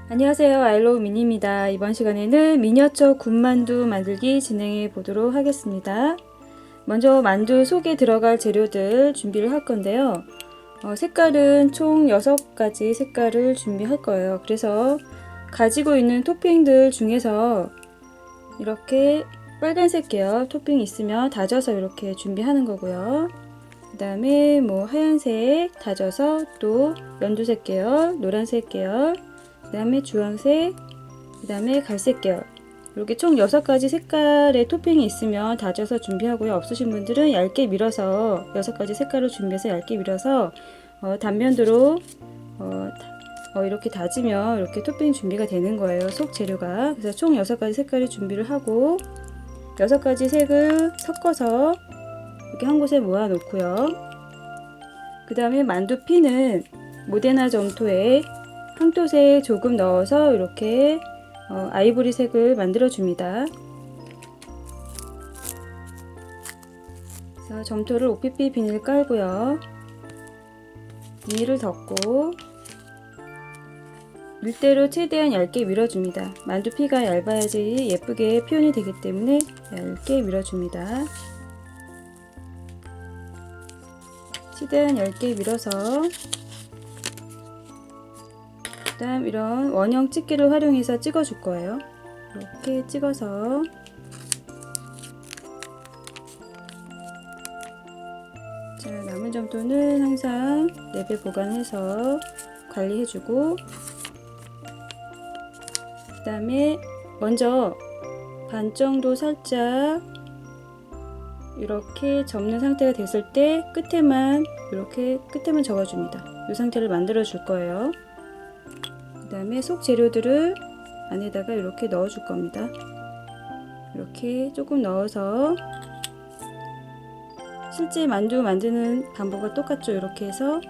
안녕하세요. 아이로우 미니입니다. 이번 시간에는 미니어처 군만두 만들기 진행해 보도록 하겠습니다. 먼저 만두 속에 들어갈 재료들 준비를 할 건데요. 색깔은 총 6가지 색깔을 준비할 거예요. 그래서 가지고 있는 토핑들 중에서 이렇게 빨간색 계열 토핑 있으면 다져서 이렇게 준비하는 거고요. 그 다음에 하얀색 다져서 또 연두색 계열, 노란색 계열, 그 다음에 주황색, 그 다음에 갈색 계열, 이렇게 총 6가지 색깔의 토핑이 있으면 다져서 준비하고요. 없으신 분들은 얇게 밀어서 6가지 색깔을 준비해서 얇게 밀어서 단면도로 이렇게 다지면 이렇게 토핑 준비가 되는 거예요. 속 재료가. 그래서 총 6가지 색깔을 준비를 하고 6가지 색을 섞어서 이렇게 한 곳에 모아 놓고요. 그 다음에 만두피는 모데나 점토에 황토색 조금 넣어서 이렇게 아이보리 색을 만들어 줍니다. 그래서 점토를 OPP 비닐 깔고요. 비닐을 덮고 밀대로 최대한 얇게 밀어줍니다. 만두피가 얇아야지 예쁘게 표현이 되기 때문에 얇게 밀어줍니다. 최대한 얇게 밀어서 그 다음 이런 원형 집게를 활용해서 찍어 줄 거예요. 이렇게 찍어서 자, 남은 점토는 항상 랩에 보관해서 관리해 주고 그 다음에 먼저 반 정도 살짝 이렇게 접는 상태가 됐을 때 끝에만 이렇게 끝에만 접어줍니다. 이 상태를 만들어 줄 거예요. 그 다음에 속 재료들을 안에다가 이렇게 넣어 줄 겁니다. 이렇게 조금 넣어서 실제 만두 만드는 방법과 똑같죠. 이렇게 해서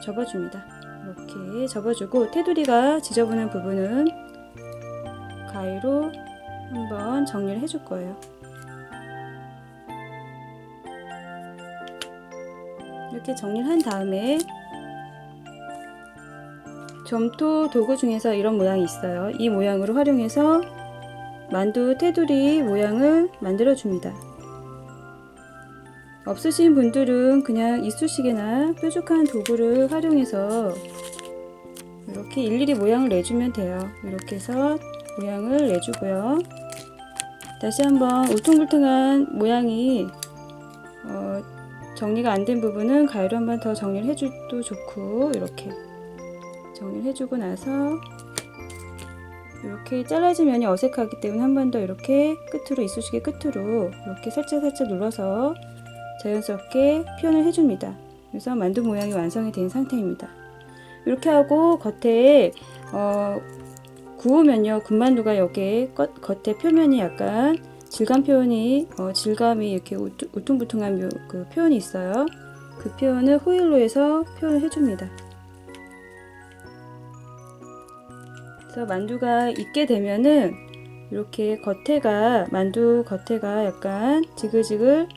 접어줍니다. 이렇게 접어주고 테두리가 지저분한 부분은 가위로 한번 정리를 해줄 거예요. 이렇게 정리를 한 다음에 점토 도구 중에서 이런 모양이 있어요. 이 모양으로 활용해서 만두 테두리 모양을 만들어 줍니다. 없으신 분들은 그냥 이쑤시개나 뾰족한 도구를 활용해서 이렇게 일일이 모양을 내주면 돼요. 이렇게 해서 모양을 내주고요. 다시 한번 울퉁불퉁한 모양이 정리가 안 된 부분은 가위로 한번 더 정리를 해줘도 좋고 이렇게 정리를 해주고 나서 이렇게 잘라진 면이 어색하기 때문에 한 번 더 이렇게 끝으로 이쑤시개 끝으로 이렇게 살짝 눌러서 자연스럽게 표현을 해줍니다. 그래서 만두 모양이 완성이 된 상태입니다. 이렇게 하고 겉에 구우면요 군만두가 여기에 겉에 표면이 약간 질감 표현이 질감이 이렇게 우퉁불퉁한 그 표현이 있어요. 그 표현을 호일로 해서 표현을 해줍니다. 그래서 만두가 익게 되면은 이렇게 만두 겉에가 약간 지글지글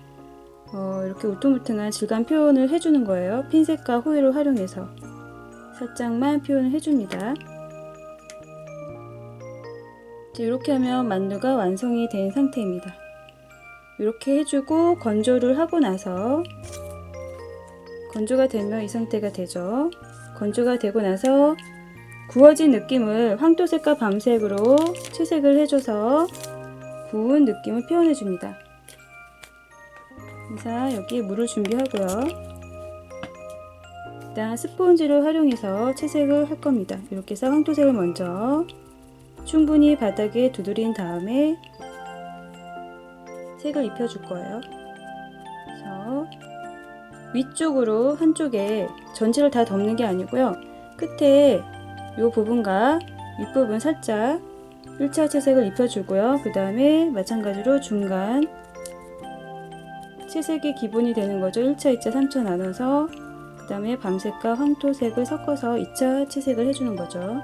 이렇게 울퉁불퉁한 질감 표현을 해주는 거예요. 핀셋과 호일을 활용해서 살짝만 표현을 해줍니다. 이렇게 하면 만두가 완성이 된 상태입니다. 이렇게 해주고 건조를 하고 나서 건조가 되면 이 상태가 되죠. 건조가 되고 나서 구워진 느낌을 황토색과 밤색으로 채색을 해줘서 구운 느낌을 표현해 줍니다. 그래서 여기에 물을 준비하고요. 일단 스펀지를 활용해서 채색을 할 겁니다. 이렇게 해서 황토색을 먼저 충분히 바닥에 두드린 다음에 색을 입혀줄 거예요. 그래서 위쪽으로 한쪽에 전체를 다 덮는 게 아니고요. 끝에 이 부분과 윗부분 살짝 1차 채색을 입혀주고요. 그 다음에 마찬가지로 중간 채색이 기본이 되는 거죠. 1차, 2차, 3차 나눠서 그 다음에 밤색과 황토색을 섞어서 2차 채색을 해주는 거죠.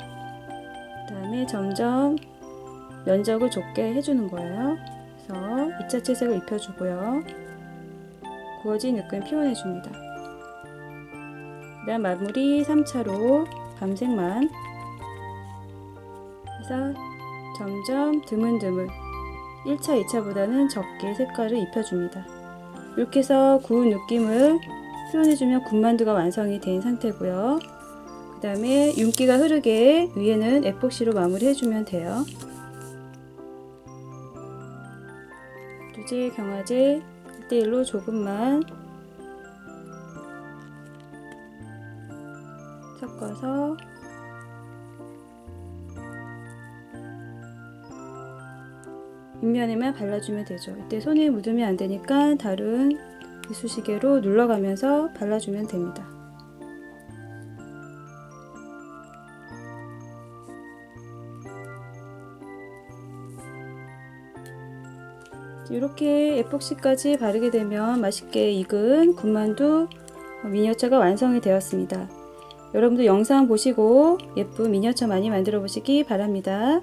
그 다음에 점점 면적을 좁게 해주는 거예요. 그래서 2차 채색을 입혀주고요. 구워진 느낌 표현해줍니다. 그 다음 마무리 3차로 밤색만 그래서 점점 드문드문 1차, 2차보다는 적게 색깔을 입혀줍니다. 이렇게 해서 구운 느낌을 표현해주면 군만두가 완성이 된 상태고요. 그 다음에 윤기가 흐르게 위에는 에폭시로 마무리해주면 돼요. 누제, 경화제 1대1로 조금만 섞어서 윗면에만 발라주면 되죠. 이때 손에 묻으면 안 되니까 다른 이쑤시개로 눌러가면서 발라주면 됩니다. 이렇게 에폭시까지 바르게 되면 맛있게 익은 군만두 미니어처가 완성이 되었습니다. 여러분도 영상 보시고 예쁜 미니어처 많이 만들어 보시기 바랍니다.